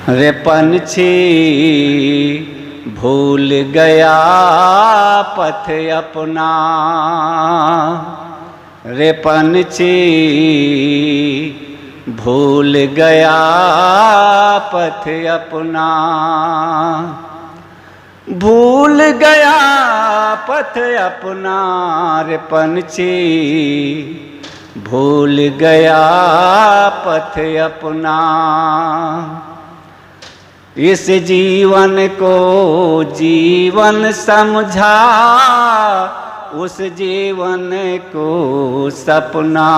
रे पंछी भूल गया पथ अपना, रे पंछी भूल गया पथ अपना, भूल गया पथ अपना, रे पंछी भूल गया पथ अपना। इस जीवन को जीवन समझा, उस जीवन को सपना,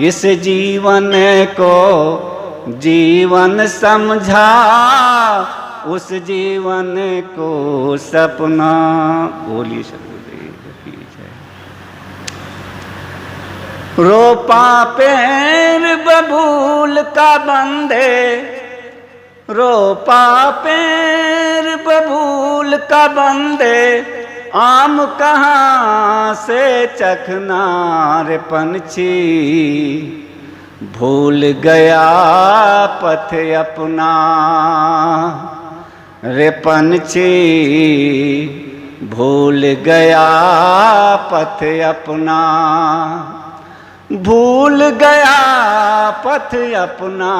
इस जीवन को जीवन समझा, उस जीवन को सपना। बोलिए सतगुरुदेव की जय। रोपा पेड़ बबूल का बंदे, रोपा पेड़ बबूल का बंदे, आम कहाँ से चखना, रे पंछी भूल गया पथ अपना, रे पंछी भूल गया पथ अपना, भूल गया पथ अपना,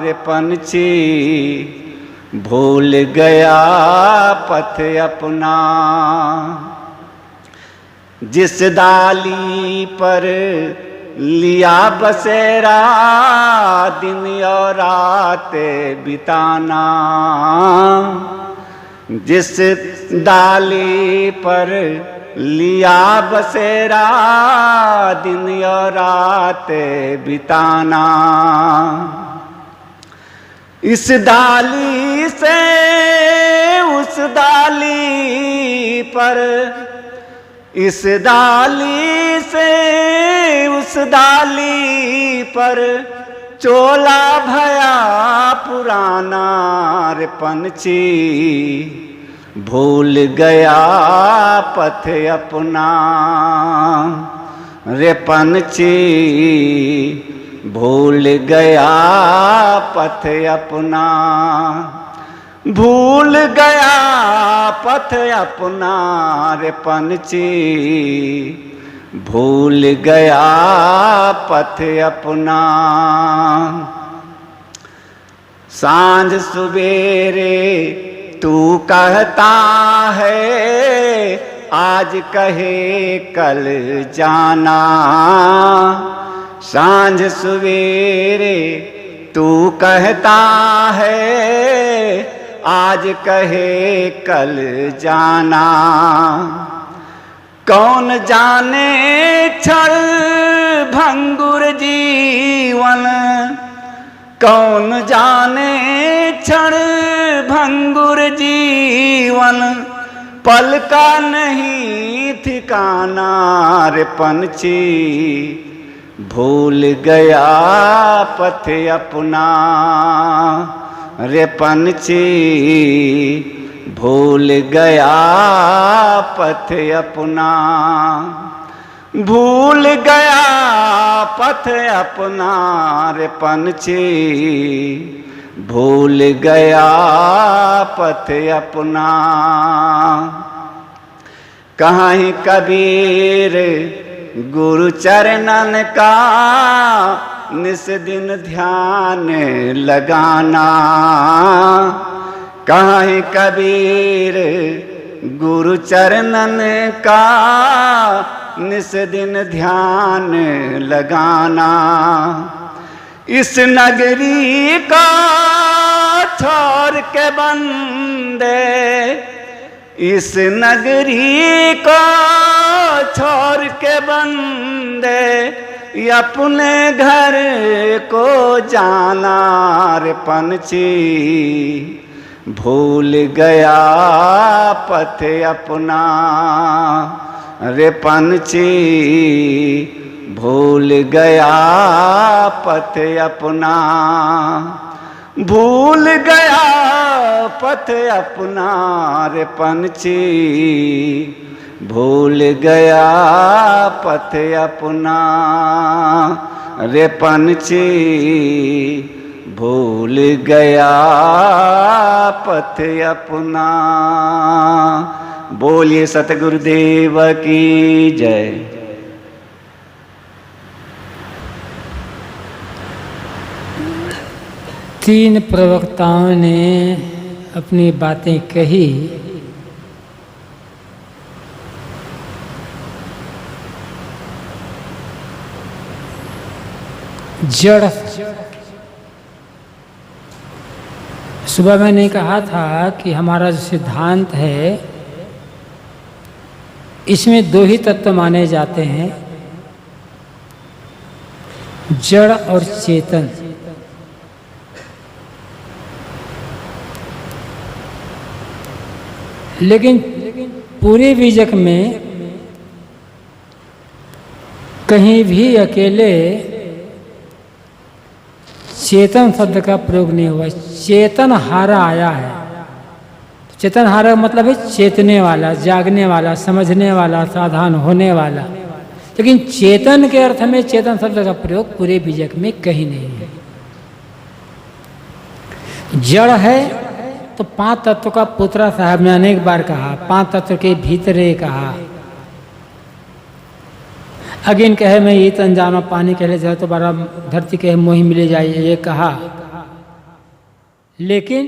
रे पंछी भूल गया पथ अपना। जिस डाली पर लिया बसेरा, दिन और रात बिताना, जिस डाली पर लिया बसेरा, दिन और रात बिताना, इस डाली से उस डाली पर, इस डाली से उस डाली पर, चोला भया पुराना, रे पंछी भूल गया पथ अपना, रे पंछी भूल गया पथ अपना, भूल गया पथ अपना, रे पंछी भूल गया पथ अपना। सांझ सवेरे तू कहता है, आज कहे कल जाना, सांझ सवेरे तू कहता है, आज कहे कल जाना, कौन जाने क्षण भंगुर जीवन, कौन जाने क्षण भंगुर जीवन, पल का नहीं ठिकाना, रे पंछी भूल गया पथ अपना, रे पंछी भूल गया पथ अपना, भूल गया पथ अपना, रे पंछी भूल गया पथ अपना। कहीं कबीर गुरु चरणन का, निस दिन ध्यान लगाना, कहीं कबीर गुरु चरणन का, निस दिन ध्यान लगाना, इस नगरी का छोड़ के बंदे, इस नगरी को छोड़ के बंदे, अपने घर को जाना, रे पंछी भूल गया पथ अपना, रे पंछी भूल गया पथ अपना, भूल गया पथ अपना, रे पंछी भूल गया पथ अपना, रे पंछी भूल गया पथ अपना। बोलिए सतगुरुदेव की जय। तीन प्रवक्ताओं ने अपनी बातें कही। जड़, सुबह मैंने कहा था कि हमारा जो सिद्धांत है इसमें दो ही तत्व माने जाते हैं, जड़ और चेतन। लेकिन पूरे बीजक में कहीं भी अकेले चेतन शब्द का प्रयोग नहीं हुआ। चेतन हारा आया है। चेतन हारा मतलब है चेतने वाला, जागने वाला, समझने वाला, सावधान होने वाला। लेकिन चेतन के अर्थ में चेतन शब्द का प्रयोग पूरे बीजक में कहीं नहीं है। जड़ है तो पांच तत्व का पुत्रा साहब ने अनेक बार कहा, पांच तत्व के भीतरे कहा। अगिन कहे मैं ये तन जानो, पानी कहले जाए तो बारा धरती कहे मोही मिले जाए, ये कहा। लेकिन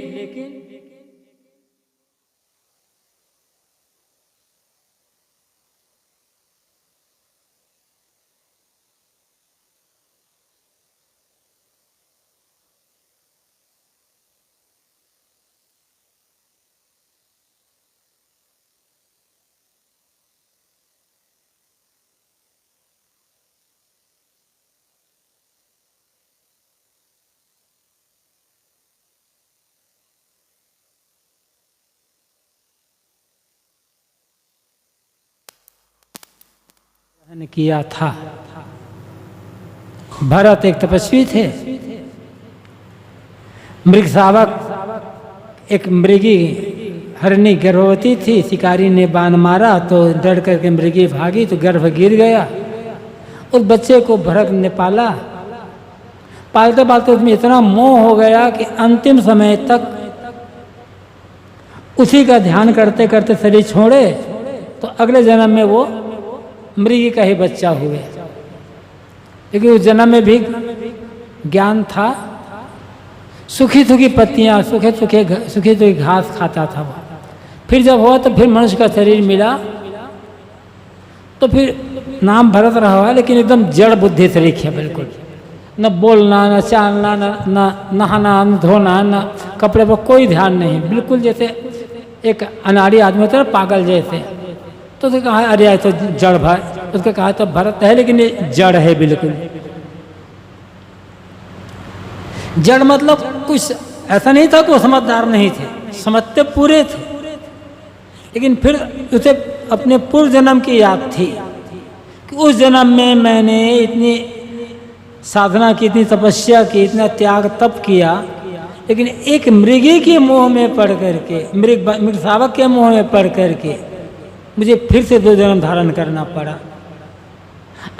किया था। भरत एक तपस्वी थे। मृग शावक एक मृगी हरणी गर्भवती थी। शिकारी ने बाण मारा तो डर करके मृगी भागी तो गर्भ गिर गया। उस बच्चे को भरत ने पाला। पालते पालते उसमें इतना मोह हो गया कि अंतिम समय तक उसी का ध्यान करते करते शरीर छोड़े तो अगले जन्म में वो मृगी का ही बच्चा हुए। लेकिन उस जन्म में भी ज्ञान था। सूखी सूखी पत्तियां, सूखे सूखे घास खाता था वो। फिर जब हुआ तो फिर मनुष्य का शरीर मिला तो फिर नाम भरत रहा हुआ, लेकिन एकदम जड़ बुद्धि तरीके है। बिल्कुल न बोलना, न चालना, न नहाना, न धोना, न कपड़े पर कोई ध्यान नहीं। बिल्कुल जैसे एक अनाड़ी आदमी होता है, पागल जैसे। तो उसने कहा अरे ये तो जड़ भाई, उसने कहा तो भरत है लेकिन ये जड़ है। बिल्कुल जड़ मतलब कुछ ऐसा नहीं था कि वो समझदार नहीं थे, समझते पूरे थे। लेकिन फिर उसे अपने पूर्व जन्म की याद थी कि उस जन्म में मैंने इतनी साधना की, इतनी तपस्या की, इतना त्याग तप किया, लेकिन एक मृगी के मोह में पड़ करके, मृग शावक के मोह में पड़ करके मुझे फिर से दो जन्म धारण करना पड़ा।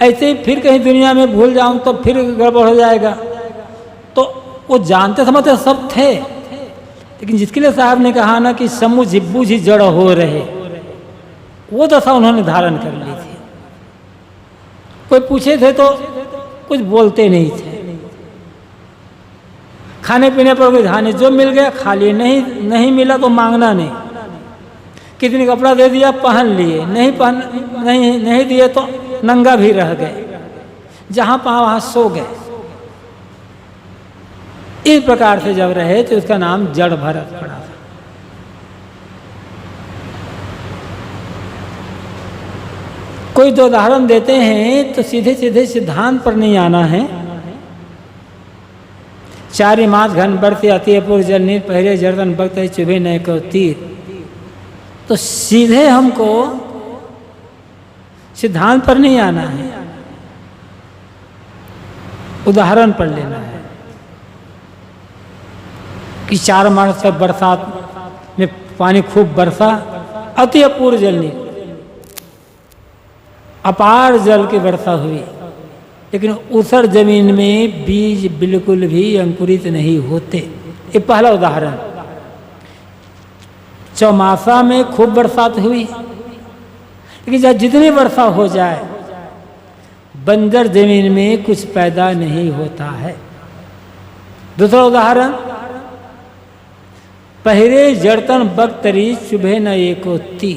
ऐसे ही फिर कहीं दुनिया में भूल जाऊं तो फिर गड़बड़ हो जाएगा। तो वो जानते समझते सब थे, लेकिन जिसके लिए साहब ने कहा ना कि समूह जिब्बू जी जड़ हो रहे, वो दशा उन्होंने धारण कर ली थी। कोई पूछे थे तो कुछ बोलते नहीं थे। खाने पीने पर कोई ध्यान नहीं, जो मिल गया खा लिए, नहीं मिला तो मांगना नहीं। कितनी कपड़ा दे दिया पहन लिए, नहीं दिए तो नंगा भी रह गए, जहां पाओ वहां सो गए। इस प्रकार से जब रहे तो उसका नाम जड़ भरत पड़ा था। कोई दो उदाहरण देते हैं तो सीधे सीधे सिद्धांत पर नहीं आना है। चारि मास घन बरते अतिपुर जल नीर पहरे जर्दन भक्त चुभे न को तीर। तो सीधे हमको सिद्धांत पर नहीं आना है, उदाहरण पर लेना है कि 4 मास से बरसात में पानी खूब बरसा, अति अपूर्व जल नीर, अपार जल की वर्षा हुई, लेकिन ऊसर जमीन में बीज बिल्कुल भी अंकुरित नहीं होते। ये पहला उदाहरण। चौमासा में खूब बरसात हुई, लेकिन जब जितनी वर्षा हो जाए बंजर जमीन में कुछ पैदा नहीं होता है। दूसरा उदाहरण, पहरे जड़तन बख्तरी चुभे न एको ती।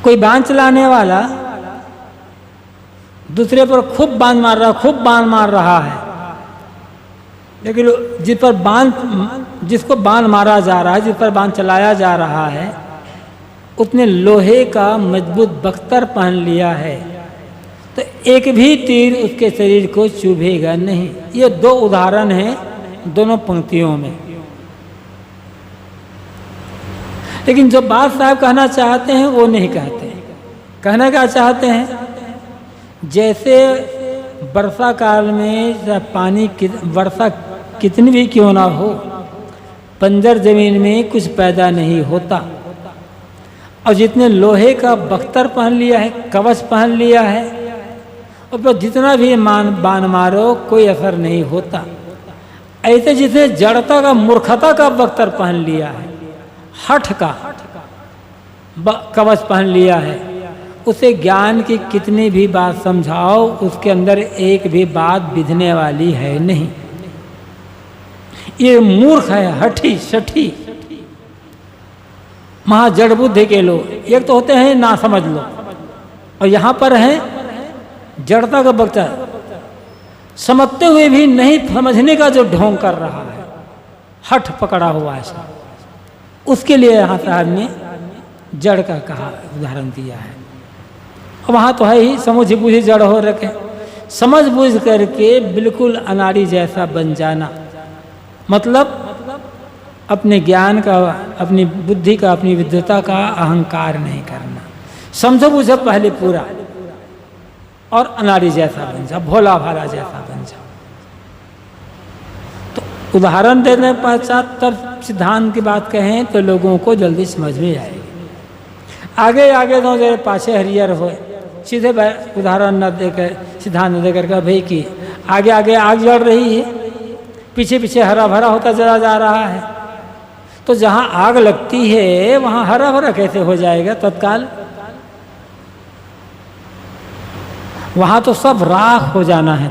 कोई बांध चलाने वाला दूसरे पर खूब बांध मार रहा है, लेकिन जिसको बांध मारा जा रहा है, जिस पर बांध चलाया जा रहा है, उसने लोहे का मजबूत बख्तर पहन लिया है, तो एक भी तीर उसके शरीर को चुभेगा नहीं। ये दो उदाहरण हैं दोनों पंक्तियों में। लेकिन जो बात साहब कहना चाहते हैं वो नहीं कहते। कहना क्या चाहते हैं, जैसे वर्षा काल में पानी वर्षा कितनी भी क्यों ना हो, बंजर जमीन में कुछ पैदा नहीं होता, और जितने लोहे का बख्तर पहन लिया है, कवच पहन लिया है, और पर जितना भी बाण मारो कोई असर नहीं होता। ऐसे जिसने जड़ता का मूर्खता का बख्तर पहन लिया है, हठ का कवच पहन लिया है, उसे ज्ञान की कितनी भी बात समझाओ उसके अंदर एक भी बात बिधने वाली है नहीं। ये मूर्ख है, हठी सठी महा जड़ बुद्धि के लोग। एक तो होते हैं ना समझ लो, और यहाँ पर है जड़ता का बख्तर, समझते हुए भी नहीं समझने का जो ढोंग कर रहा है, हठ पकड़ा हुआ है। उसके लिए यहाँ साहब ने जड़ का कहा उदाहरण दिया है। और वहाँ तो है ही समझ बूझी जड़ हो रखे, समझ बूझ करके बिल्कुल अनाड़ी जैसा बन जाना, मतलब अपने ज्ञान का, अपनी बुद्धि का, अपनी विद्वता का अहंकार नहीं करना। समझो बूझो पहले पूरा, और अनाड़ी जैसा बन जा, भोला भाला जैसा बन जा। तो उदाहरण देने पश्चात तब सिद्धांत की बात कहें तो लोगों को जल्दी समझ में आएगी। आगे आगे तो जरा पाछे हरियर हो, सीधे उदाहरण न देकर, सिद्धांत न देकर के भाई कि आगे आगे आग जल रही है, पीछे पीछे हरा भरा होता चला जा रहा है, तो जहाँ आग लगती है वहाँ हरा भरा कैसे हो जाएगा तत्काल? वहाँ तो सब राख हो जाना है,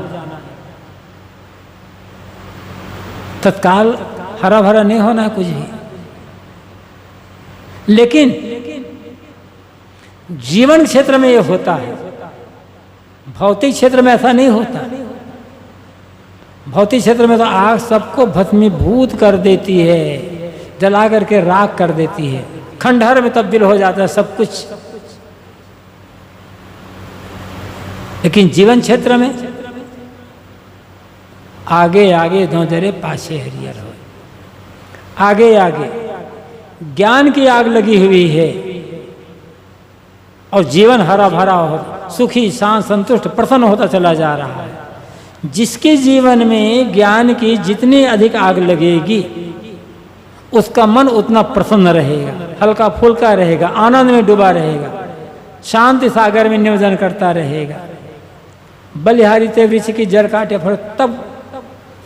तत्काल हरा भरा नहीं होना है कुछ भी। लेकिन जीवन क्षेत्र में ये होता है, भौतिक क्षेत्र में ऐसा नहीं होता। भौतिक क्षेत्र में तो आग सबको भस्मीभूत कर देती है, जला करके राख कर देती है, खंडहर में तब्दील हो जाता है सब कुछ। लेकिन जीवन क्षेत्र में आगे आगे दो जरे पाछे हरियर हो, आगे आगे ज्ञान की आग लगी हुई है, और जीवन हरा भरा हो, सुखी शांत संतुष्ट प्रसन्न होता चला जा रहा है। जिसके जीवन में ज्ञान की जितनी अधिक आग लगेगी उसका मन उतना प्रसन्न रहेगा, हल्का फुल्का रहेगा, आनंद में डूबा रहेगा, शांति सागर में नियोजन करता रहेगा। बलिहारी ते वृक्ष की जड़ काटे फल, तब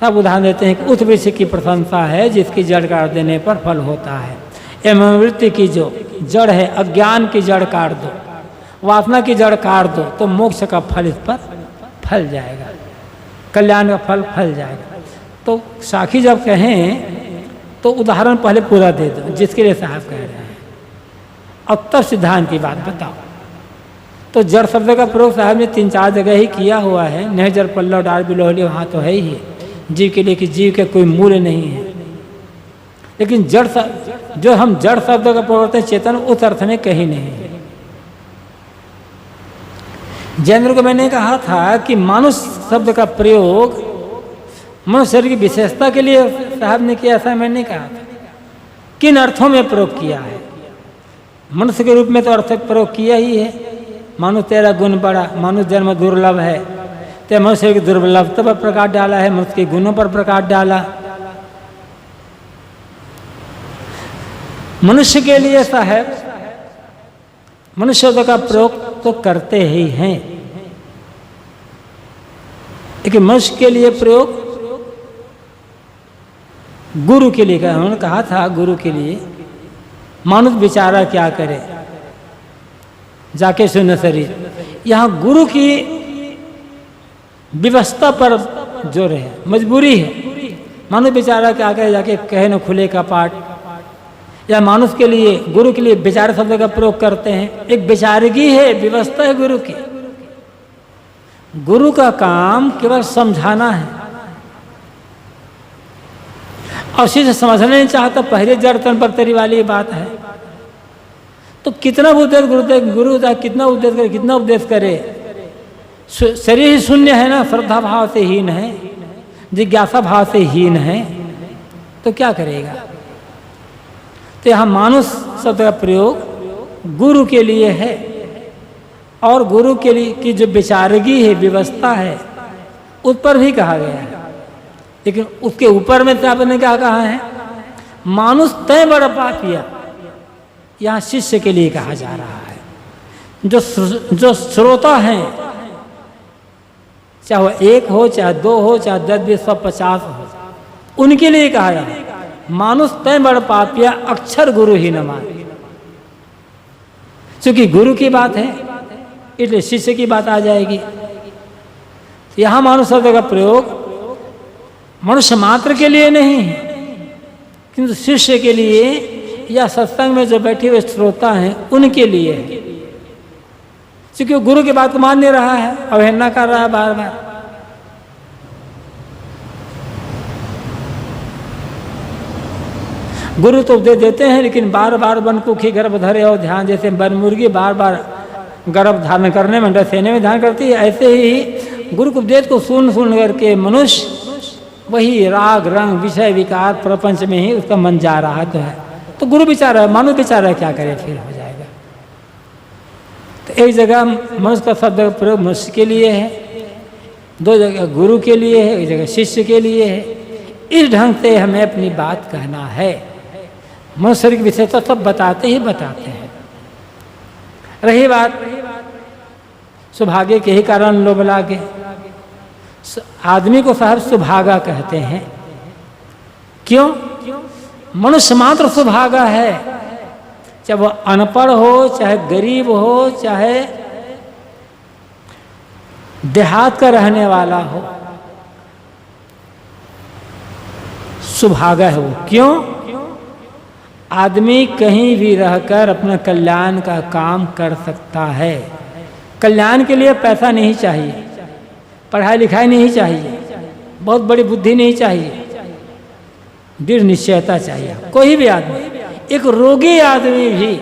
सब उदाहरण देते हैं कि उस वृक्ष की प्रशंसा है जिसकी जड़ काट देने पर फल होता है। एवं वृत्ति की जो जड़ है, अज्ञान की जड़ काट दो, वासना की जड़ काट दो, तो मोक्ष का फल इस पर फल जाएगा, कल्याण का फल फल जाएगा। तो साखी जब कहें तो उदाहरण पहले पूरा दे दो जिसके लिए साहब कह रहे हैं, अब तब सिद्धांत की बात बताओ। तो जड़ शब्द का प्रयोग साहब ने 3-4 जगह ही किया हुआ है। नह जड़ पल्लव डाल बिलोहली, वहाँ तो है ही जीव के लिए कि जीव के कोई मूल्य नहीं है। लेकिन जड़ जो हम जड़ शब्द का प्रयोग करते हैं चेतन, उस अर्थ में कहीं नहीं है। जैनेन्द्र को मैंने कहा था कि मानुष शब्द का प्रयोग मनुष्य शरीर की विशेषता के लिए साहब ने किया, ऐसा मैंने कहा था। किन अर्थों में प्रयोग किया है? मनुष्य के रूप में तो अर्थ प्रयोग किया ही है। मनुष्य तेरा गुण बड़ा, मनुष्य जन्म दुर्लभ है, ते मनुष्य की दुर्लभता पर प्रकाश डाला है, मनुष्य के गुणों पर प्रकाश डाला। मनुष्य के लिए साहब मनुष्य शब्द का प्रयोग तो करते ही हैं, लेकिन मनुष्य के लिए प्रयोग गुरु के लिए कहा। उन्होंने कहा था गुरु के लिए मानुष बेचारा क्या करे, जाके सुन शरीर। यहाँ गुरु की व्यवस्था पर जोर है, मजबूरी है। मानुष बेचारा क्या करे, जाके कहे न खुले का पाठ। या मानुष के लिए, गुरु के लिए बेचारे शब्द का प्रयोग करते हैं। एक बेचारगी है, व्यवस्था है गुरु की। गुरु का काम केवल समझाना है, और शिष्य समझना नहीं चाहता, पहले जड़ तन पत्तरी वाली बात है। तो कितना उपदेश गुरु कितना उपदेश करे, कितना उपदेश करे। शरीर ही शून्य है ना, श्रद्धा भाव से हीन है, जिज्ञासा भाव से हीन है, तो क्या करेगा। तो यहाँ मानुष शब्द का प्रयोग गुरु के लिए है, और गुरु के लिए की जो विचारगी है, व्यवस्था है, उस पर भी कहा गया है। लेकिन उसके ऊपर में तो आपने क्या कहा है, मानुष तय बड़ा पापिया, यहाँ शिष्य के लिए कहा जा रहा है। जो श्रोता हैं, चाहे वो 1 हो, चाहे 2 हो, चाहे 10, 20, 100, 50 हो, उनके लिए कहा जा रहा है। मानुष तय बड़ पापिया, अक्षर गुरु ही न माने। क्योंकि गुरु की बात है, इसलिए शिष्य की बात आ जाएगी। यहां मानुष शब्द का प्रयोग मनुष्य मात्र के लिए नहीं है, किंतु शिष्य के लिए या सत्संग में जो बैठे हुए श्रोता हैं उनके लिए है। क्योंकि गुरु की बात को मान नहीं रहा है, अवहेलना कर रहा है बार बार। गुरु तो उपदेश देते हैं, लेकिन बार बार वन कुखी गर्भ धरे और ध्यान, जैसे वन मुर्गी बार बार गर्भ धारण करने में, अंडा सेने में ध्यान करती है, ऐसे ही गुरु के उपदेश को सुन करके मनुष्य वही राग रंग विषय विकार प्रपंच में ही उसका मन जा रहा तो है। तो गुरु बेचारा है, मानो बेचारा क्या करे, फिर हो जाएगा। तो एक जगह मनुष्य का शब्द प्रयोग मनुष्य के लिए है, 2 जगह गुरु के लिए है, एक जगह शिष्य के लिए है। इस ढंग से हमें अपनी बात कहना है। मनुष्य की विशेषता सब बताते ही बताते हैं। रही बात सौभाग्य के ही कारण लोभ लागे, आदमी को साहब सुभागा कहते हैं। क्यों? मनुष्य मात्र सुभागा है, चाहे वो अनपढ़ हो, चाहे गरीब हो, चाहे देहात का रहने वाला हो, सुभागा है वो। क्यों? आदमी कहीं भी रहकर अपना कल्याण का काम कर सकता है। कल्याण के लिए पैसा नहीं चाहिए, पढ़ाई लिखाई नहीं चाहिए, बहुत बड़ी बुद्धि नहीं चाहिए, दृढ़ निश्चयता चाहिए। कोई भी आदमी, एक रोगी आदमी भी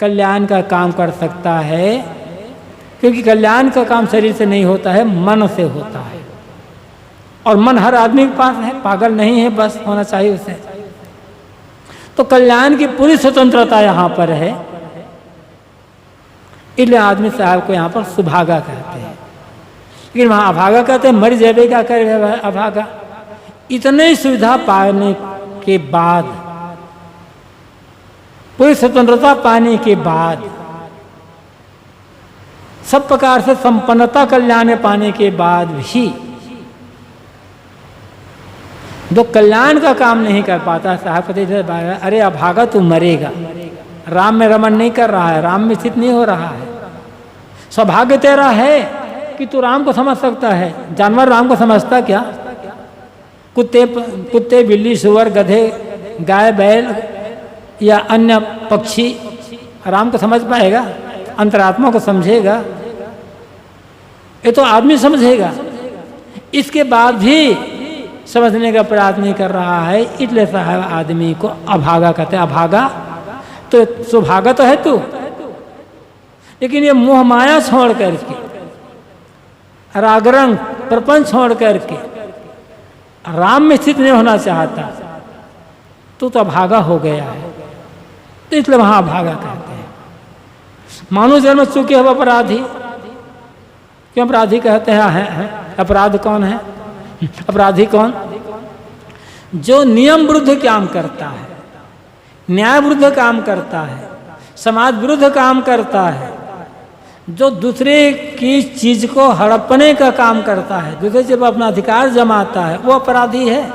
कल्याण का काम कर सकता है, क्योंकि कल्याण का काम शरीर से नहीं होता है, मन से होता है। और मन हर आदमी के पास है, पागल नहीं है, बस होना चाहिए उसे। तो कल्याण की पूरी स्वतंत्रता यहाँ पर है, इसलिए आदमी साहब को यहाँ पर सुभागा कहते हैं। लेकिन वहाँ अभागा कहते हैं, मर जावे क्या करे अभागा। इतनी सुविधा पाने के बाद, पूरी स्वतंत्रता पाने के बाद, सब प्रकार से संपन्नता कल्याण पाने के बाद भी जो कल्याण का काम नहीं कर पाता, साहब कहते थे अरे अभागा तू मरेगा। राम में रमन नहीं कर रहा है, राम में स्थित नहीं हो रहा है। सौभाग्य तेरा है कि तू राम को समझ सकता है, जानवर राम को समझता क्या? कुत्ते बिल्ली सुअर गधे गाय बैल या अन्य पक्षी राम को समझ पाएगा? अंतरात्मा को समझेगा? ये तो आदमी समझेगा। इसके बाद भी समझने का प्रयास नहीं कर रहा है, इसलिए साहब आदमी को अभागा कहते हैं। अभागा तो सुभागा तो है तू, लेकिन ये मोह माया छोड़ करके, रागरंग प्रपंच छोड़ करके राम में स्थित नहीं होना चाहता, तू तो अभागा हो गया है। तो इसलिए वहां अभागा कहते हैं। मानव जन्म चुके हो अपराधी, क्यों अपराधी कहते हैं? अपराध कौन है? अपराधी कौन? जो नियम विरुद्ध काम करता है, न्याय विरुद्ध काम करता है, समाज विरुद्ध काम करता है, जो दूसरे की चीज को हड़पने का काम करता है, दूसरे जब अपना अधिकार जमाता है, वो अपराधी है।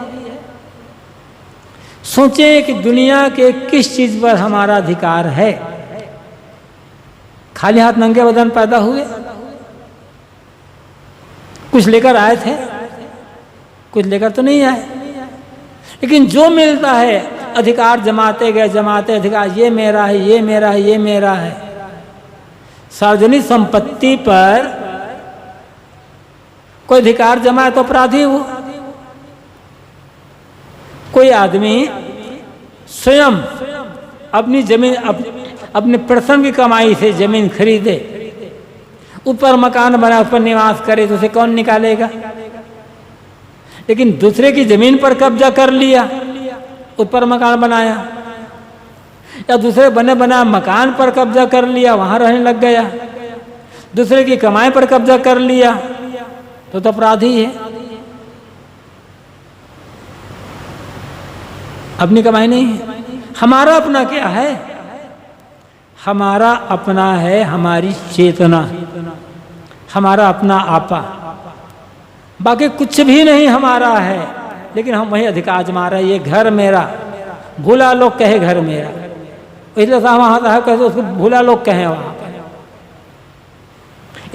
सोचें कि दुनिया के किस चीज पर हमारा अधिकार है। खाली हाथ नंगे बदन पैदा हुए, कुछ लेकर आए थे, कुछ लेकर तो नहीं आए, लेकिन जो मिलता है अधिकार जमाते गए, जमाते अधिकार, ये मेरा है, ये मेरा है, ये मेरा है। सार्वजनिक संपत्ति पर कोई अधिकार जमाए तो अपराधी हो। कोई आदमी स्वयं अपनी जमीन अपने प्रथम की कमाई से जमीन खरीदे, ऊपर मकान बना, उस पर निवास करे, तो उसे कौन निकालेगा? लेकिन दूसरे की जमीन पर कब्जा कर लिया, उस पर मकान बनाया, या दूसरे बने बना मकान पर कब्जा कर लिया, वहां रहने लग गया, दूसरे की कमाई पर कब्जा कर लिया, तो अपराधी है। अपनी कमाई नहीं है। हमारा अपना क्या है? हमारा अपना है हमारी चेतना, हमारा अपना आपा, बाकी कुछ भी नहीं हमारा है। लेकिन हम वही अधिकार जमा रहे हैं, ये घर मेरा, भूला लोग कहे घर मेरा, इसलिए वहाँ साहब कहते उसको भूला लोग कहें वहाँ पर,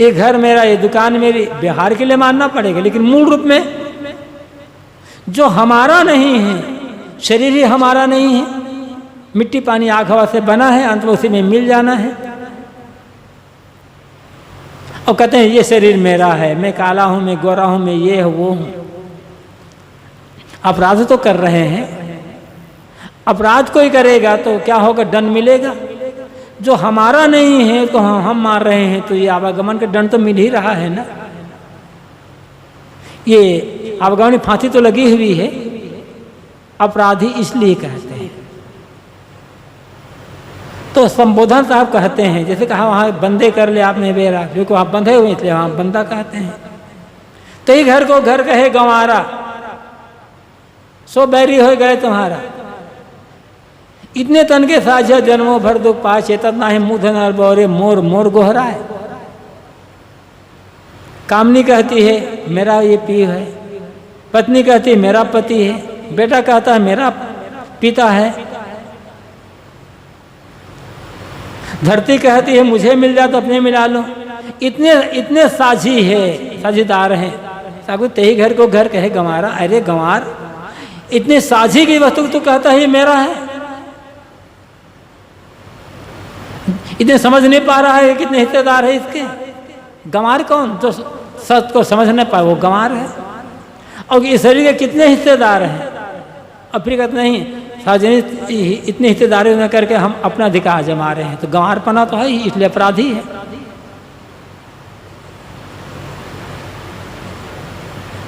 ये घर मेरा, ये दुकान मेरी, व्यवहार के लिए मानना पड़ेगा। लेकिन मूल रूप में जो हमारा नहीं है, शरीर ही हमारा नहीं है, मिट्टी पानी आग हवा से बना है, अंत में उसी में मिल जाना है। और कहते हैं ये शरीर मेरा है, मैं काला हूं, मैं गोरा हूं, मैं ये हूं, वो हूं। अपराध तो कर रहे हैं। अपराध कोई करेगा तो क्या होगा? दंड मिलेगा। जो हमारा नहीं है तो हम मार रहे हैं, तो ये आवागमन का दंड तो मिल ही रहा है ना। ये आवागमन फांसी तो लगी हुई है। अपराधी इसलिए कहते हैं। तो संबोधन साहब कहते हैं, जैसे कहा वहां बंदे कर ले आपने बेरा, क्योंकि वहां बंधे हुए इसलिए वहां बंदा कहते हैं। तो ही घर को घर कहे गंवारा, सो बैरी हो गए तुम्हारा। इतने तन के साझा जन्मों भर दुख पाए, चेतन ना है मुँह नर बोरे, मोर मोर गोहरा है। कामनी कहती है मेरा ये पी है, पत्नी कहती है मेरा पति है, बेटा कहता है मेरा पिता है, धरती कहती है मुझे मिल जाए तो अपने मिला लो। इतने इतने साझी है, साझीदार हैं। सागु तेही घर को घर कहे गंवारा। अरे गंवार, इतने साझी की वस्तु तो कहता है ये मेरा है। इतने समझ नहीं पा रहा है कितने हिस्सेदार है इसके। गंवार कौन? जो सत्य को समझ नहीं पाए वो गंवार है। और इस शरीर के कितने हिस्सेदार हैं? अफ्रीकत नहीं, सार्वजनिक इतने हिस्सेदारी न करके हम अपना अधिकार जमा रहे हैं, तो गंवारपना तो है ही, इसलिए अपराधी है।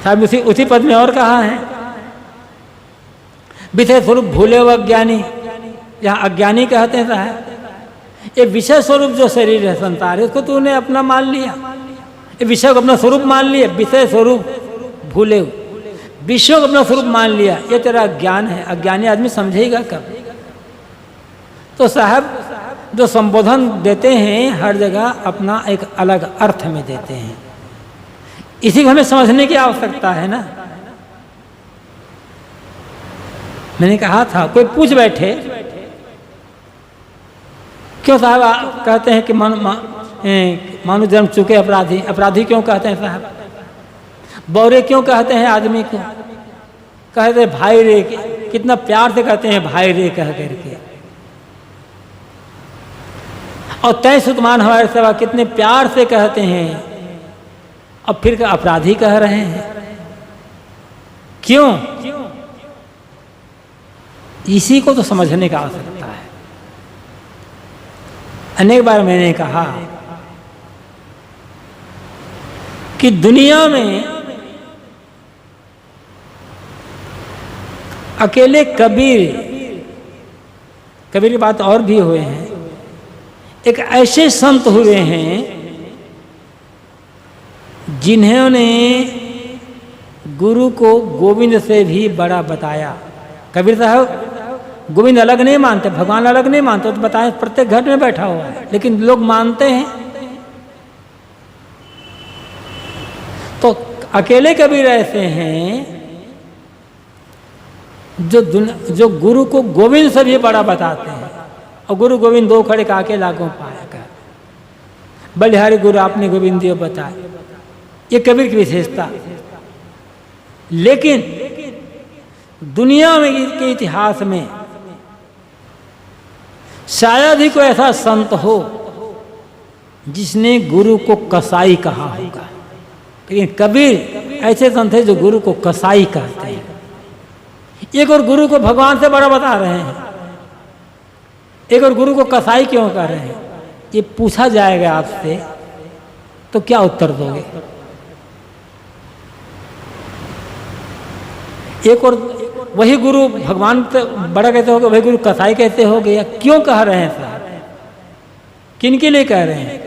साहब उसी पद में और कहा है, विषय स्वरूप भूले व अज्ञानी, यहाँ अज्ञानी कहते हैं साहब। ये विषय स्वरूप जो शरीर है, संसार है, उसको तूने अपना मान लिया, ये विषय को अपना स्वरूप मान लिया। विषय स्वरूप भूले, विषय को अपना स्वरूप मान लिया, ये तेरा अज्ञान है। अज्ञानी आदमी समझेगा कब? तो साहब जो संबोधन देते हैं हर जगह अपना एक अलग अर्थ में देते हैं। इसी को हमें समझने की आवश्यकता है ना। मैंने कहा था, कोई पूछ बैठे क्यों साहब कहते हैं कि मानो जन्म चुके अपराधी। अपराधी क्यों कहते हैं साहब? बौरे क्यों कहते हैं आदमी को? कहते हैं भाई रे, कितना प्यार से कहते हैं भाई रे कह करके। और तय सुतमान हमारे सेवा कितने प्यार से कहते हैं, अब फिर अपराधी कह रहे हैं। क्यों? इसी को तो समझने का आवश्यकता है। अनेक बार मैंने कहा कि दुनिया में अकेले कबीर की बात और भी हुए हैं। एक ऐसे संत हुए हैं जिन्होंने गुरु को गोविंद से भी बड़ा बताया। कबीर साहब गोविंद अलग नहीं मानते, भगवान अलग नहीं मानते, तो बताएं प्रत्येक घर में बैठा हुआ है, लेकिन लोग मानते हैं। अकेले कबीर ऐसे हैं जो गुरु को गोविंद से भी बड़ा बताते हैं, और गुरु गोविंद दो खड़े काके लागों पाया कर, बलिहारी गुरु आपने गोविंद दियो बताए, ये कबीर की विशेषता। लेकिन दुनिया में के इतिहास में शायद ही कोई ऐसा संत हो जिसने गुरु को कसाई कहा होगा, लेकिन कबीर ऐसे संत है जो गुरु को कसाई कहते हैं। एक और गुरु को भगवान से बड़ा बता रहे हैं, एक और गुरु को कसाई क्यों कर रहे हैं, ये पूछा जाएगा आपसे तो क्या उत्तर दोगे? एक और वही गुरु भगवान से बड़ा कहते होगे, वही गुरु कसाई कहते होगे, या क्यों कह रहे हैं साहब, किन के लिए कह रहे हैं?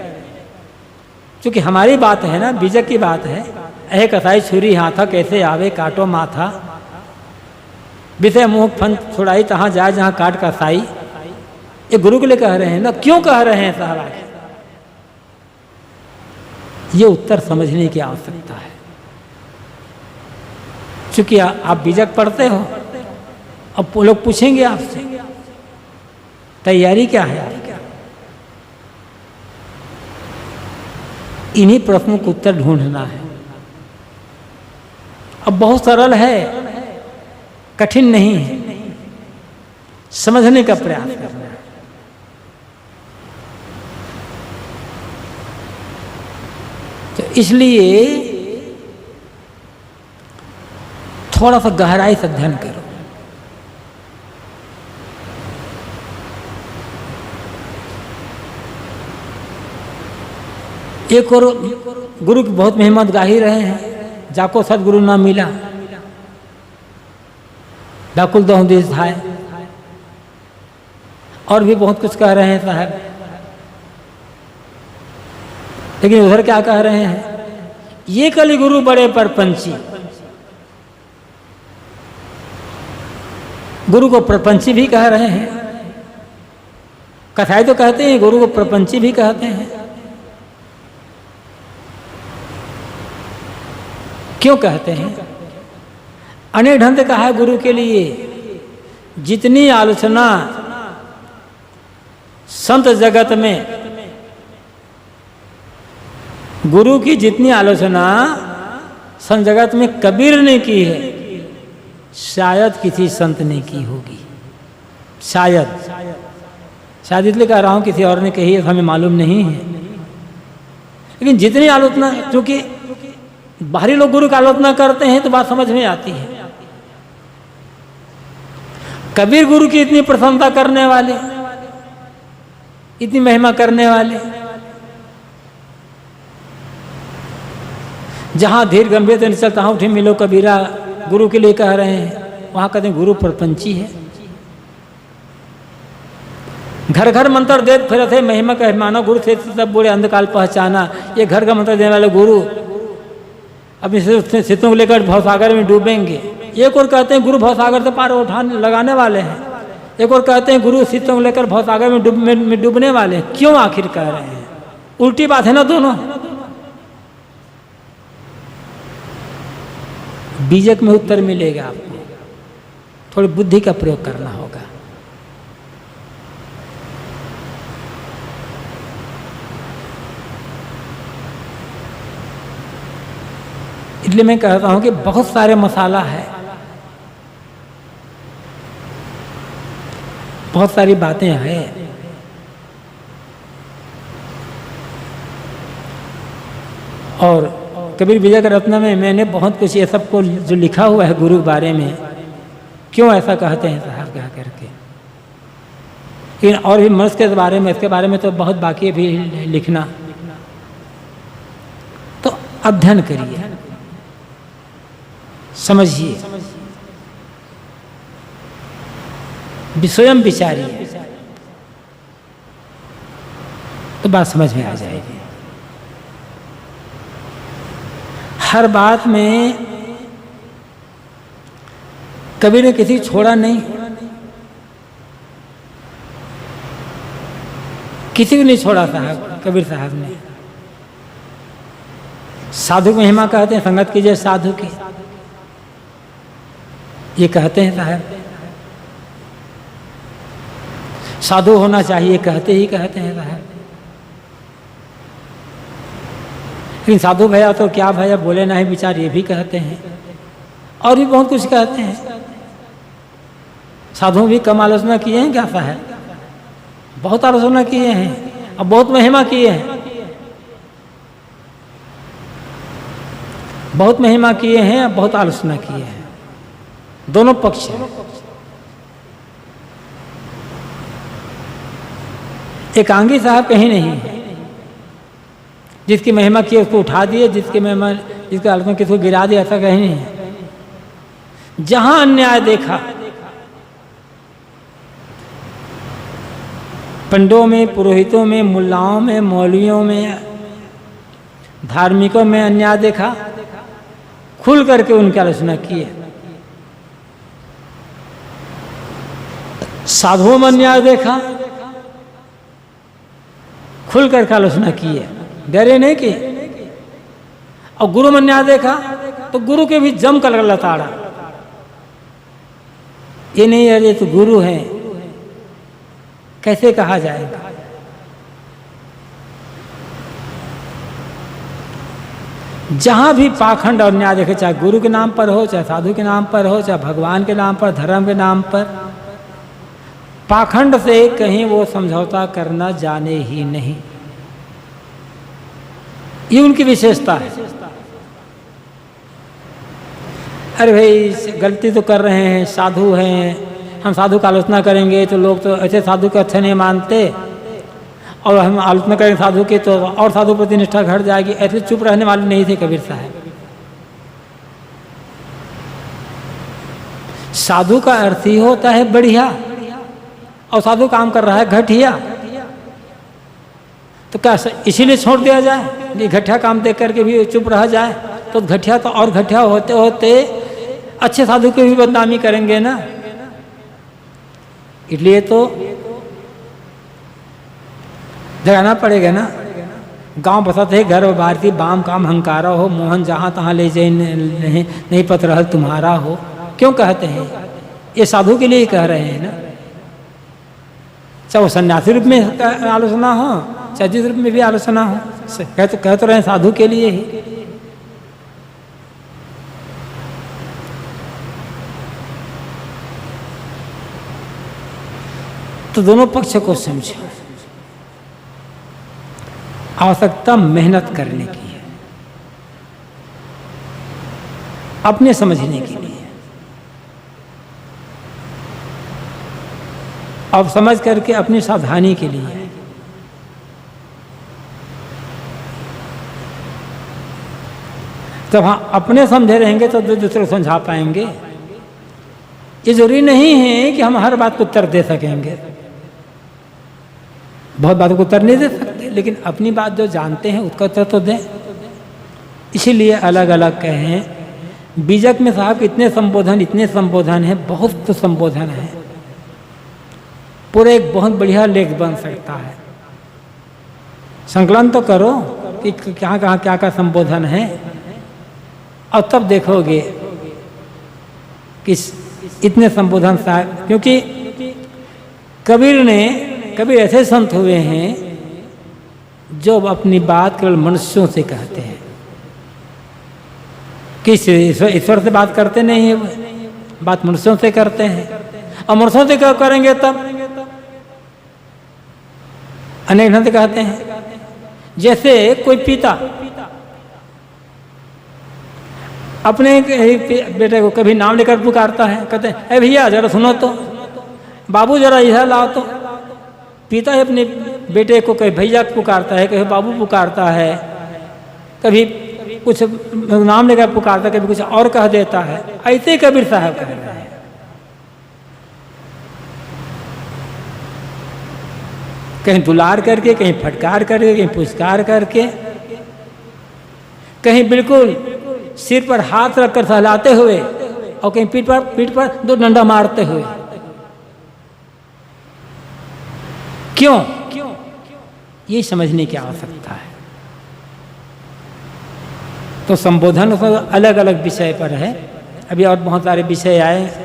क्योंकि हमारी बात है ना, बीजक की बात है। अहे कसाई छुरी हाथा कैसे आवे काटो माथा, विषय मुख फन छुड़ाई तहाँ जाए जहाँ काट कसाई। ये गुरु के लिए कह रहे हैं ना, क्यों कह रहे हैं साहब? ये उत्तर समझने की आवश्यकता है। क्योंकि आप बीजक पढ़ते हो, अब लोग पूछेंगे आपसे तैयारी क्या है आपकी? इन्हीं प्रश्नों को उत्तर ढूंढना है। अब बहुत सरल है, कठिन नहीं है, समझने का प्रयास करना है। तो इसलिए थोड़ा सा गहराई से अध्ययन करो। एक और गुरु की बहुत मेहनत गाही रहे हैं, जाको सदगुरु ना मिला डाकुल दो देश धाय, और भी बहुत कुछ कह रहे हैं साहब। लेकिन उधर क्या कह रहे हैं? ये कली गुरु बड़े परपंची, गुरु को प्रपंची भी कह रहे हैं। कसाई तो कहते हैं, गुरु को प्रपंची भी कहते हैं। क्यों कहते हैं? अनेक ढंग से कहा है गुरु के लिए। जितनी आलोचना संत जगत में, गुरु की जितनी आलोचना संत जगत में कबीर ने की है, शायद किसी संत ने की होगी। शायद इसलिए कह रहा हूं, किसी और ने कही है हमें मालूम नहीं है। लेकिन जितनी आलोचना, क्योंकि बाहरी लोग गुरु का आलोचना करते हैं तो बात समझ में आती है। कबीर गुरु की इतनी प्रशंसा करने वाले, इतनी महिमा करने वाले, जहां धीर गंभीर से चलता हूं उठे मिलो कबीरा गुरु के लिए कह रहे हैं, वहां कहते हैं गुरु प्रपंची है। घर घर मंत्र दे फिर थे महिमा कह मानो, गुरु से सब बुरे अंधकाल पहचाना। ये घर का मंत्र देने वाले गुरु अपने सितों को लेकर भवसागर में डूबेंगे। एक और कहते हैं गुरु भवसागर से पार उठाने लगाने वाले हैं, एक और कहते हैं गुरु सितों को लेकर भवसागर में डूबने वाले हैं। क्यों आखिर कह रहे हैं? उल्टी बात है ना दोनों। बीजक में उत्तर मिलेगा आपको, थोड़ी बुद्धि का प्रयोग करना होगा। इसलिए मैं कहता हूं कि बहुत सारे मसाला है, बहुत सारी बातें हैं। और कबीर विजय का रत्न में मैंने बहुत कुछ ये सब को जो लिखा हुआ है गुरु के बारे में, क्यों ऐसा कहते हैं साहब कह करके। लेकिन और भी मनुष्य के बारे में, इसके बारे में तो बहुत बाकी भी लिखना। तो अध्ययन करिए, समझिए, स्वयं विचारिए, तो बात समझ में आ जाएगी। हर बात में कबीर ने किसी छोड़ा नहीं, किसी को नहीं छोड़ा साहब कबीर साहब ने। साधु की महिमा कहते हैं, संगत कीजिए साधु की, ये कहते हैं साहब। साधु होना चाहिए कहते ही कहते हैं साहब। लेकिन साधु भैया तो क्या भैया बोले नहीं विचार, ये भी कहते हैं और भी बहुत कुछ कहते हैं। साधु भी कम आलोचना किए हैं क्या साहब, बहुत आलोचना किए हैं और बहुत महिमा किए हैं, बहुत महिमा किए हैं और बहुत आलोचना किए हैं। दोनों पक्ष हैं। एकांगी साहब कहीं नहीं है, जिसकी महिमा की उसको उठा दिए, जिसकी महिमा जिसकी आलोचना की उसको गिरा दिया, ऐसा कहीं नहीं है। जहां अन्याय देखा, पंडों में, पुरोहितों में, मुल्लाओं में, मौलवियों में, धार्मिकों में अन्याय देखा, खुल करके उनकी आलोचना की है। साधुओं में अन्याय देखा, खुल करके आलोचना की है, डरे नहीं कि। और गुरु में अन्याय देखा तो गुरु के भी जम कर लताड़ा, ये नहीं है ये तो गुरु है, कैसे कहा जाएगा। जहां भी पाखंड और न्याय देखे, चाहे गुरु के नाम पर हो, चाहे साधु के नाम पर हो, चाहे भगवान के नाम पर, धर्म के नाम पर, पाखंड से कहीं वो समझौता करना जाने ही नहीं। ये उनकी विशेषता है। अरे भाई गलती तो कर रहे हैं, साधु हैं, हम साधु का आलोचना करेंगे तो लोग तो ऐसे साधु को अच्छे नहीं मानते, और हम आलोचना करेंगे साधु की तो और साधु प्रति निष्ठा घट जाएगी। ऐसे चुप रहने वाले नहीं थे कबीर साहब। साधु का अर्थ ही होता है बढ़िया, और साधु काम कर रहा है घटिया, तो क्या इसीलिए छोड़ दिया जाए कि घटिया काम देख करके भी चुप रहा जाए? तो घटिया तो और घटिया होते होते अच्छे साधु की भी बदनामी करेंगे ना। इसलिए तो जगाना पड़ेगा ना। गांव बसत है घर भारती, बाम काम हंकारा हो, मोहन जहां तहां ले जाए नहीं पत्र रहल तुम्हारा हो। क्यों कहते हैं? ये साधु के लिए ही कह रहे हैं ना। चाहे वो सन्यासी रूप में आलोचना हो, चाहे जिस रूप में भी आलोचना हो, कह तो रहे हैं साधु के लिए ही। तो दोनों पक्ष को समझो। आवश्यकता मेहनत करने की है, अपने समझने के लिए। अब समझ करके अपनी सावधानी के लिए। जब हाँ अपने समझे रहेंगे तो दूसरे को समझा पाएंगे। ये जरूरी नहीं है कि हम हर बात को उत्तर दे सकेंगे, बहुत बातों को उत्तर नहीं दे सकते, लेकिन अपनी बात जो जानते हैं उसका उत्तर तो दें। इसीलिए अलग अलग कहें। बीजक में साहब इतने संबोधन है, बहुत तो संबोधन है, पूरा एक बहुत बढ़िया लेख बन सकता है। संकलन तो करो कि कहाँ कहाँ क्या क्या संबोधन है, और तब देखोगे कि इतने संबोधन साहब। क्योंकि कबीर ऐसे संत हुए हैं जो अपनी बात केवल मनुष्यों से कहते हैं, किस ईश्वर से बात करते नहीं है, बात मनुष्यों से करते हैं। और मनुष्यों से क्या करेंगे तब अनेक ढंग से कहते हैं। जैसे कोई पिता अपने बेटे को कभी नाम लेकर पुकारता है, कहते हैं अरे भैया जरा सुनो तो, बाबू जरा इधर लाओ तो। पिता ही अपने बेटे को कभी भैया पुकारता है, कभी बाबू पुकारता है, कभी कुछ नाम लेकर पुकारता है, कभी कुछ और कह देता है। ऐसे ही कबीर साहब कह रहे हैं। कहीं दुलार करके, कहीं फटकार करके, कहीं पुचकार करके, कहीं बिल्कुल सिर पर हाथ रखकर सहलाते हुए, और कहीं पीठ पर दो डंडा मारते हुए। क्यों? ये समझने की आवश्यकता है। तो संबोधन अलग अलग विषय पर है, अभी और बहुत सारे विषय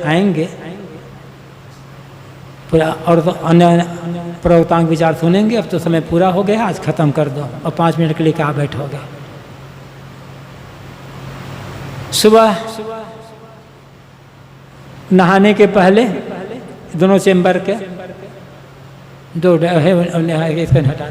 आएंगे पूरा, और तो अन्य प्रवक्तांग विचार सुनेंगे। अब तो समय पूरा हो गया, आज खत्म कर दो और 5 मिनट के लिए कहाँ बैठोगे। सुबह नहाने के पहले दोनों चेंबर के 2 है, इसको हटा